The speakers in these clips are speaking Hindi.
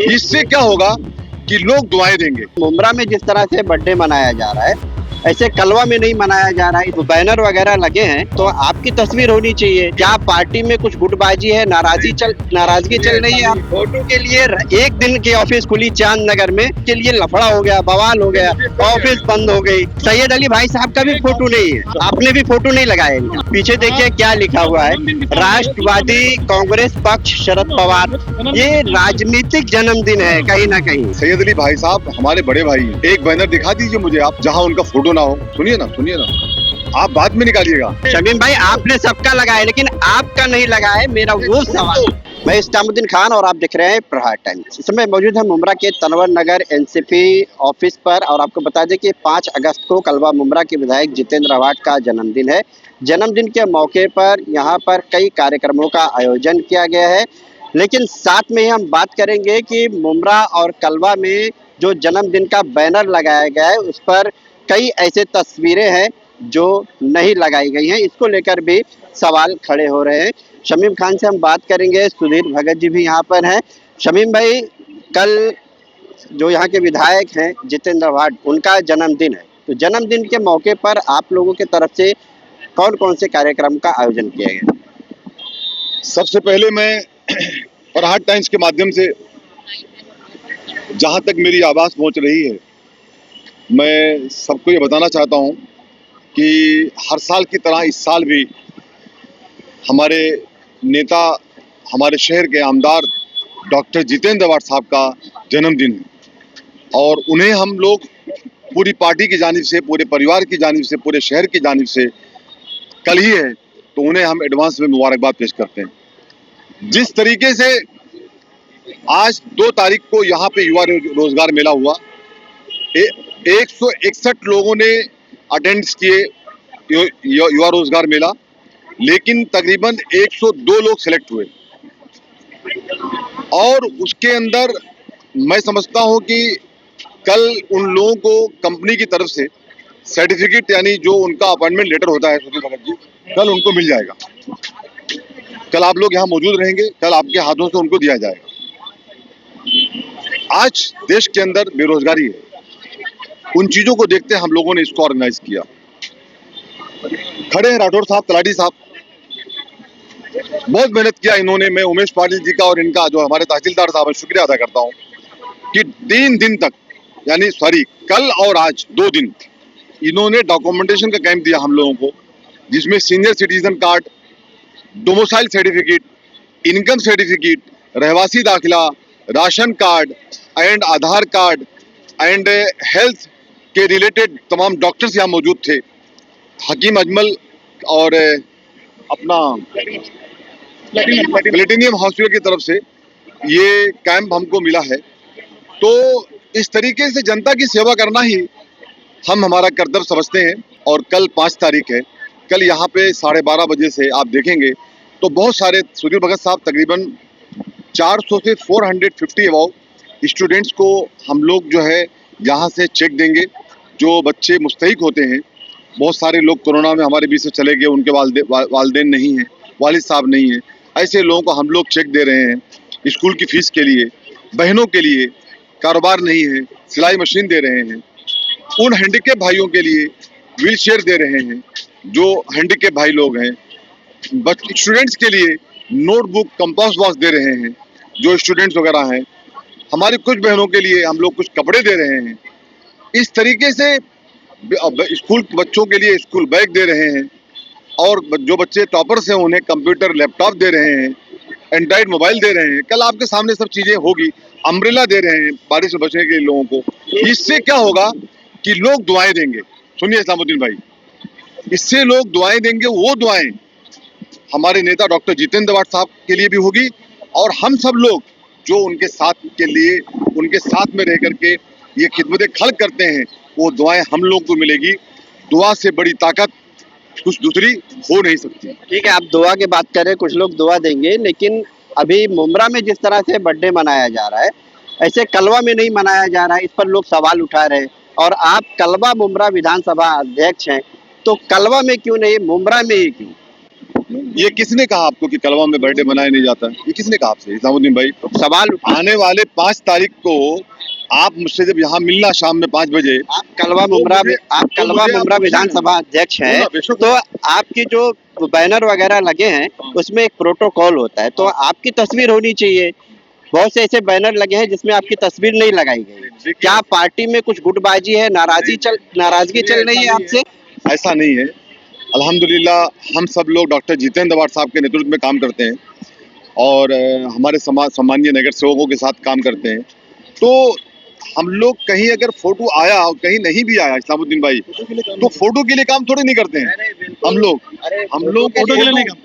इससे क्या होगा कि लोग दुआएं देंगे। मुमरा में जिस तरह से बर्थडे मनाया जा रहा है, ऐसे कलवा में नहीं मनाया जा रहा है। तो बैनर वगैरह लगे हैं, तो आपकी तस्वीर होनी चाहिए। क्या पार्टी में कुछ गुटबाजी है, नाराजगी चल रही है? आप फोटो के लिए एक दिन की ऑफिस खुली चांद नगर में, के लिए लफड़ा हो गया, बवाल हो गया, ऑफिस बंद हो गई। सैयद अली भाई साहब का भी फोटो नहीं है, आपने भी फोटो नहीं लगाया इनका। पीछे देखिए क्या लिखा हुआ है, राष्ट्रवादी कांग्रेस पक्ष शरद पवार। ये राजनीतिक जन्मदिन है कहीं ना कहीं। सैयद अली भाई साहब हमारे बड़े भाई हैं। एक बैनर दिखा दीजिए मुझे आप, जहां उनका फोटो ना हो। सुनिए ना, आप बाद में निकालिएगा। शमीम भाई, आपने सबका लगाया लेकिन आपका नहीं लगा है, मेरा वो सवाल। मैं इस्लामुद्दीन खान और आप देख रहे हैं प्रहार टाइम्स। इस समय मौजूद है मुमरा के तनवर नगर एनसीपी ऑफिस पर, और आपको बता दें कि 5 अगस्त को कलवा मुमरा के विधायक जितेंद्र अवाड का जन्मदिन है। जन्मदिन के मौके पर यहाँ पर कई कार्यक्रमों का आयोजन किया गया है, लेकिन साथ में ही हम बात करेंगे कि मुमरा और कलवा में जो जन्मदिन का बैनर लगाया गया है उस पर कई ऐसे तस्वीरें हैं जो नहीं लगाई गई हैं। इसको लेकर भी सवाल खड़े हो रहे हैं। शमीम खान से हम बात करेंगे, सुधीर भगत जी भी यहाँ पर हैं। शमीम भाई, कल जो यहाँ के विधायक हैं जितेंद्र अवाड, उनका जन्मदिन है, तो जन्मदिन के मौके पर आप लोगों की तरफ से कौन कौन से कार्यक्रम का आयोजन किया गया? सबसे पहले मैं प्रहार टाइम्स के माध्यम से, जहां तक मेरी आवाज पहुंच रही है, मैं सबको ये बताना चाहता हूं कि हर साल की तरह इस साल भी हमारे नेता, हमारे शहर के आमदार डॉक्टर जितेंद्र अवाड साहब का जन्मदिन है, और उन्हें हम लोग पूरी पार्टी की जानिब से, पूरे परिवार की जानिब से, पूरे शहर की जानिब से, कल ही है तो उन्हें हम एडवांस में मुबारकबाद पेश करते हैं। जिस तरीके से आज 2 तारीख को यहाँ पे युवा रोजगार मेला हुआ, 161 लोगों ने अटेंड किए युवा रोजगार मेला, लेकिन तकरीबन 102 लोग सेलेक्ट हुए। और उसके अंदर मैं समझता हूं कि कल उन लोगों को कंपनी की तरफ से सर्टिफिकेट, यानी जो उनका अपॉइंटमेंट लेटर होता है सुधीर भगत जी, कल उनको मिल जाएगा। कल आप लोग यहाँ मौजूद रहेंगे, कल आपके हाथों से उनको दिया जाएगा। आज देश के अंदर बेरोजगारी है, उन चीजों को देखते हम लोगों ने इसको ऑर्गेनाइज किया। खड़े हैं राठौर साहब, तलाटी साहब, बहुत मेहनत किया इन्होंने। मैं उमेश पाटिल जी का और इनका जो हमारे तहसीलदार साहब है, शुक्रिया अदा करता हूं कि 3 दिन तक, यानी कल और आज 2 दिन इन्होंने डॉक्यूमेंटेशन का कैंप दिया हम लोगों को, जिसमें senior citizen card, domicile certificate, income certificate, रहवासी दाखिला, ration card and Aadhaar card and health के रिलेटेड तमाम डॉक्टर्स यहाँ मौजूद थे। हकीम अजमल और अपना प्लेटिनियम हॉस्पिटल की तरफ से ये कैंप हमको मिला है। तो इस तरीके से जनता की सेवा करना ही हम हमारा कर्तव्य समझते हैं। और कल 5 तारीख है, कल यहाँ पे 12:30 बजे से आप देखेंगे तो बहुत सारे, सुधीर भगत साहब, तकरीबन 400 से 450 अबाउ स्टूडेंट्स को हम लोग जो है यहाँ से चेक देंगे। जो बच्चे मुस्तहिक होते हैं, बहुत सारे लोग कोरोना में हमारे बीच से चले गए, उनके वालिदैन नहीं हैं, वालिद साहब नहीं हैं, ऐसे लोगों को हम लोग चेक दे रहे हैं। स्कूल की फीस के लिए, बहनों के लिए, कारोबार नहीं है, सिलाई मशीन दे रहे हैं। उन हैंडीकैप भाइयों के लिए व्हील चेयर दे रहे हैं, जो हैंडीकैप भाई लोग हैं। स्टूडेंट्स के लिए नोटबुक, कंपास बॉक्स दे रहे हैं, जो स्टूडेंट्स वगैरह हैं। हमारी कुछ बहनों के लिए हम लोग कुछ कपड़े दे रहे हैं। इस तरीके से स्कूल बच्चों के लिए स्कूल बैग दे रहे हैं, और जो बच्चे टॉपर्स हैं उन्हें कंप्यूटर, लैपटॉप दे रहे हैं, एंड्रॉइड मोबाइल दे रहे हैं। कल आपके सामने सब चीजें होगी। अम्ब्रेला दे रहे हैं बारिश से बचने के लिए लोगों को। इससे क्या होगा कि लोग दुआएं देंगे। सुनिए इस्लामुद्दीन भाई, इससे लोग दुआएं देंगे। वो दुआएं हमारे नेता डॉक्टर जितेंद्र अवाड साहब के लिए भी होगी, और हम सब लोग जो उनके साथ के लिए, उनके साथ में रह करके ये खिदमत खल्क करते हैं, वो दुआएं हम लोग को मिलेगी। दुआ से बड़ी ताकत कुछ दूसरी हो नहीं सकती। ठीक है, आप दुआ की बात करें, कुछ लोग दुआ देंगे, लेकिन अभी मुमरा में जिस तरह से बर्थडे मनाया जा रहा है, ऐसे कलवा में नहीं मनाया जा रहा है। इस पर लोग सवाल उठा रहे हैं, और आप कलवा मुमरा विधानसभा अध्यक्ष हैं, तो कलवा में क्यों नहीं, मुमरा में ही क्यों? ये किसने कहा आपको कि कलवा में बर्थडे मनाया नहीं जाता? ये किसने कहा आपसे इस्लामुद्दीन भाई? सवाल आने वाले 5 तारीख को आप मुझसे जब यहाँ मिलना शाम में 5 बजे, आप कलवा मुमरा मुझे विधानसभा अध्यक्ष हैं, बेशक तो आपकी जो बैनर वगैरह लगे हैं उसमें एक प्रोटोकॉल होता है, तो आपकी तस्वीर होनी चाहिए। बहुत से ऐसे बैनर लगे हैं जिसमें आपकी तस्वीर नहीं लगाई गई। क्या पार्टी में कुछ गुटबाजी है, नाराजगी चल रही है आपसे? ऐसा नहीं है। अल्हम्दुलिल्लाह हम सब लोग डॉक्टर जितेंद्र अवार्ड साहब के नेतृत्व में काम करते हैं और हमारे सम्मानीय नगर सेवकों के साथ काम करते हैं। तो हम लोग कहीं अगर फोटो आया और कहीं नहीं भी आया इस्लामुद्दीन भाई, तो फोटो के लिए काम थोड़ी नहीं करते हैं हम लोग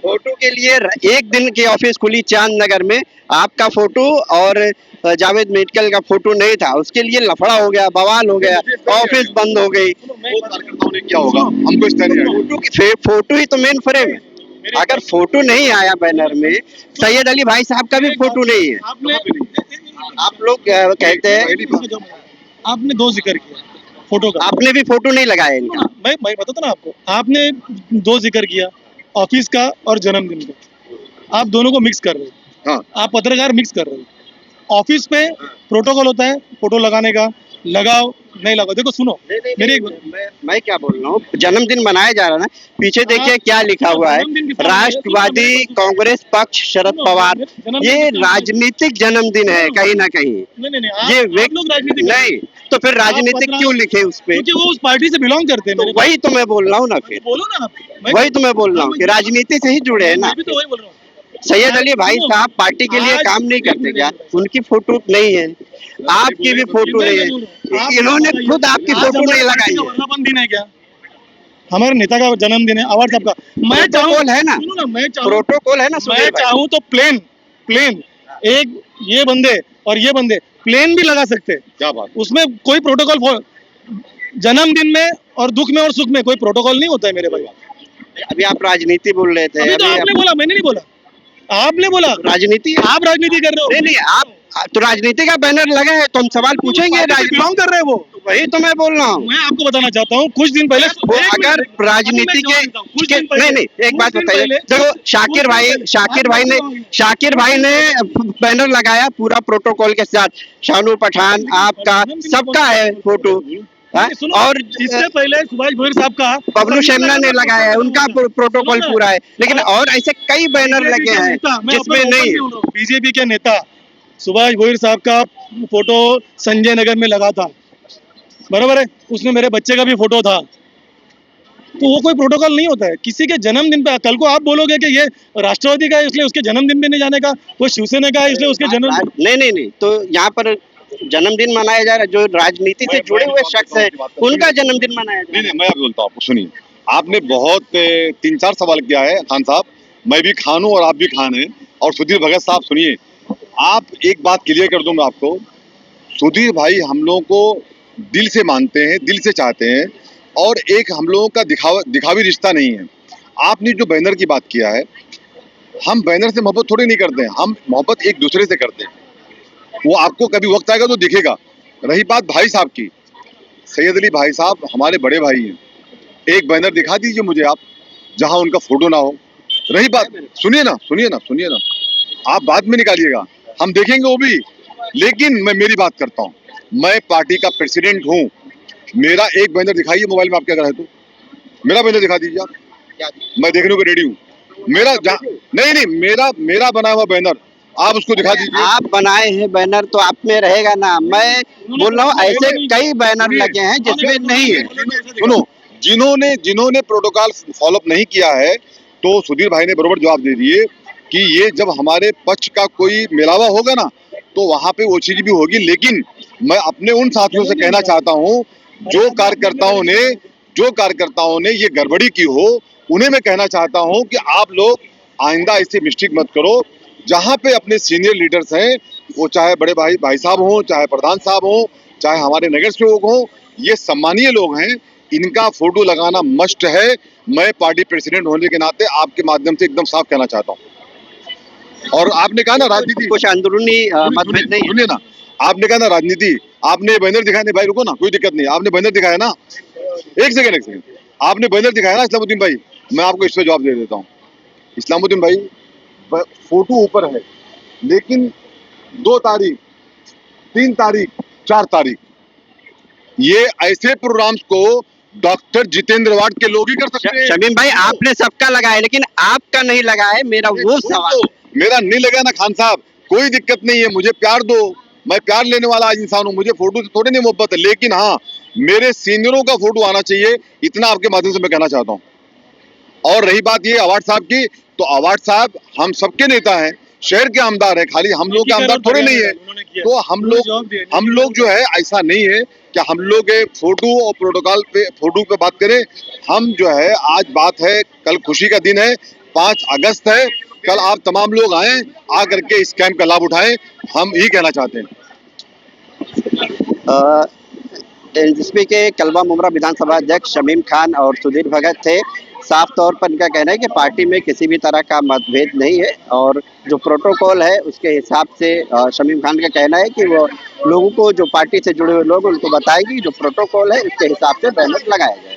फोटो के लिए एक दिन की ऑफिस खुली चांद नगर में, आपका फोटो और जावेद मेडिकल का फोटो नहीं था, उसके लिए लफड़ा हो गया, बवाल हो गया, ऑफिस बंद हो गई। कार्यकर्ताओं ने क्या होगा हमको इस तरह फोटो ही तो मेन फ्रेम है। अगर फोटो नहीं आया बैनर में, सैयद अली भाई साहब का भी फोटो नहीं है, आप लोग कहते हैं आपने दो जिक्र किया फोटो का, आपने भी फोटो नहीं लगाया इनका। मैं बताता ना आपको, आपने दो जिक्र किया ऑफिस का और जन्मदिन का, आप दोनों को मिक्स कर रहे हो। हाँ। आप पत्रकार मिक्स कर रहे हो। ऑफिस पे प्रोटोकॉल होता है फोटो लगाने का, लगाओ नहीं लगाओ। देखो सुनो मेरी मैं क्या बोल रहा हूँ, जन्मदिन मनाया जा रहा है ना, पीछे देखिए क्या लिखा हुआ है, राष्ट्रवादी कांग्रेस पक्ष शरद पवार। ये राजनीतिक जन्मदिन है कहीं ना कहीं। नहीं ये लोग राजनीति नहीं तो फिर राजनीतिक क्यों लिखे उस पे? क्योंकि वो उस पार्टी से बिलोंग करते हैं। तो वही तो मैं बोल रहा हूँ ना, फिर बोलो ना आप। वही तो मैं बोल रहा हूँ कि राजनीति से ही जुड़े हैं ना। मैं भी तो वही बोल रहा हूँ। सैयद अली भाई साहब पार्टी के लिए काम नहीं करते क्या? उनकी फोटो नहीं है, आपकी भी फोटो नहीं है, इन्होंने खुद आपकी फोटो नहीं लगाई है। वर्धापन दिन है क्या? हमारे नेता का जन्मदिन है, अवार्ड साहब का। मैं प्रोटोकॉल है ना, प्रोटोकॉल है ना। मैं चाहूँ तो प्लेन एक ये बंदे और ये बंदे प्लेन भी लगा सकते हैं। क्या बात? उसमें कोई प्रोटोकॉल, जन्मदिन में और दुख में और सुख में कोई प्रोटोकॉल नहीं होता है मेरे भाई। अभी आप राजनीति बोल रहे थे। अभी तो आपने बोला, मैंने नहीं बोला, आपने बोला राजनीति। आप राजनीति कर रहे हो। नहीं आप तो राजनीति का बैनर लगा है तो हम सवाल पूछेंगे। बिलोंग कर रहे हैं वो, वही तो मैं बोल रहा हूँ। मैं आपको बताना चाहता हूँ, कुछ दिन पहले अगर राजनीति के नहीं एक बात बताइए, देखो शाकिर भाई ने बैनर लगाया पूरा प्रोटोकॉल के साथ, शानू पठान आपका सबका है फोटो। और इससे पहले सुभाष भोईर साहब का बबलू शेमना ने लगाया है, उनका प्रोटोकॉल पूरा है। लेकिन और ऐसे कई बैनर लगे हैं जिसमें नहीं है। बीजेपी के नेता सुभाष भोईर साहब का फोटो संजय नगर में लगा था, बराबर है, उसमें मेरे बच्चे का भी फोटो था। तो वो कोई प्रोटोकॉल नहीं होता है किसी के जन्मदिन पे। कल को आप बोलोगे कि ये राष्ट्रवादी का है इसलिए उसके जन्मदिन पे नहीं जाने का, कोई शिवसेना का है इसलिए उसके जन्म नहीं तो यहाँ पर जन्मदिन मनाया जा रहा है, जो राजनीति से जुड़े हुए शख्स है उनका जन्मदिन मनाया जा रहा है। नहीं मैं अभी बोलता हूँ आपको, सुनिए। आपने बहुत 3-4 सवाल किया है खान साहब, मैं भी खान हूँ और आप भी खान हैं। और सुधीर भगत साहब सुनिए, आप एक बात क्लियर कर दूं मैं आपको, सुधीर भाई हम लोगों को दिल से मानते हैं, दिल से चाहते हैं, और एक हम लोगों का दिखावी रिश्ता नहीं है। आपने जो बैनर की बात किया है, हम बैनर से मोहब्बत थोड़ी नहीं करते हैं, हम मोहब्बत एक दूसरे से करते हैं। वो आपको कभी वक्त आएगा तो दिखेगा। रही बात भाई साहब की, सैयद अली भाई साहब हमारे बड़े भाई हैं, एक बैनर दिखा दीजिए मुझे आप जहां उनका फोटो ना हो। रही बात, सुनिए ना, आप बाद में निकालिएगा, हम देखेंगे वो भी। लेकिन मैं मेरी बात करता हूँ, मैं पार्टी का प्रेसिडेंट हूँ, मेरा एक बैनर दिखाइए मोबाइल में आपके अगर है तो, मेरा बैनर दिखा दीजिए आप, मैं देखने को रेडी हूँ। मेरा नहीं मेरा बनाया हुआ बैनर आप उसको दिखा दीजिए। आप बनाए हैं बैनर तो आप में रहेगा ना। मैं बोल रहा हूँ ऐसे कई बैनर लगे हैं जिसमें नहीं है। सुनो, जिन्होंने प्रोटोकॉल फॉलोअप नहीं किया है तो सुधीर भाई ने बरोबर जवाब दे दिए कि ये जब हमारे पक्ष का कोई मिलावा होगा ना तो वहां पे वो चीज भी होगी। लेकिन मैं अपने उन साथियों से कहना चाहता हूँ जो कार्यकर्ताओं ने ये गड़बड़ी की हो, उन्हें मैं कहना चाहता हूँ कि आप लोग आइंदा ऐसी मिस्टेक मत करो। जहाँ पे अपने सीनियर लीडर्स हैं, वो चाहे बड़े भाई साहब हों, चाहे प्रधान साहब हों, चाहे हमारे नगर सेवक हों, ये सम्मानीय लोग हैं, इनका फोटो लगाना मस्ट है। मैं पार्टी प्रेसिडेंट होने के नाते आपके माध्यम से एकदम साफ कहना चाहता हूँ। और आपने कहा ना राजनीति कुछ अंदरूनी मतभेद नहीं, सुनिए ना, आपने कहा ना राजनीति, आपने बैनर दिखाया नहीं भाई, रुको ना, कोई दिक्कत नहीं, आपने बैनर दिखाया ना, एक सेकंड, आपने बैनर दिखाया ना इस्लामुद्दीन भाई, मैं आपको इस पे जवाब दे देता हूँ। इस्लामुद्दीन भाई फोटो ऊपर है, लेकिन 2 तारीख, 3 तारीख, 4 तारीख ये ऐसे प्रोग्राम्स को डॉक्टर जितेंद्र वाड के लोग ही कर सकते हैं। शमीम भाई आपने सबका लगाया लेकिन आपका नहीं लगा है, मेरा वो सवाल। मेरा नहीं लगा ना खान साहब, कोई दिक्कत नहीं है, मुझे प्यार दो, मैं प्यार लेने वाला इंसान हूँ, मुझे फोटो से थोड़ी नहीं मोहब्बत है, लेकिन हाँ मेरे सीनियरों का फोटो आना चाहिए, इतना आपके माध्यम से मैं कहना चाहता हूँ। और रही बात ये अवार्ड साहब की, तो अवार्ड साहब हम सबके नेता हैं, शहर के आमदार है, खाली हम लोग के आमदार थोड़े नहीं है। तो हम लोग जो है ऐसा नहीं है कि हम लोग फोटो और प्रोटोकॉल पे फोटो पे बात करें। हम जो है आज बात है, कल खुशी का दिन है, 5 अगस्त है, कल आप तमाम लोग आए, आ करके इस कैंप का लाभ उठाएं, हम यही कहना चाहते हैं। एनसीपी के कलवा मुमरा विधानसभा अध्यक्ष शमीम खान और सुधीर भगत थे। साफ तौर पर इनका कहना है कि पार्टी में किसी भी तरह का मतभेद नहीं है और जो प्रोटोकॉल है उसके हिसाब से शमीम खान का कहना है कि वो लोगों को, जो पार्टी से जुड़े हुए लोग, उनको बताएंगे जो प्रोटोकॉल है उसके हिसाब से बैनर लगाया जाए।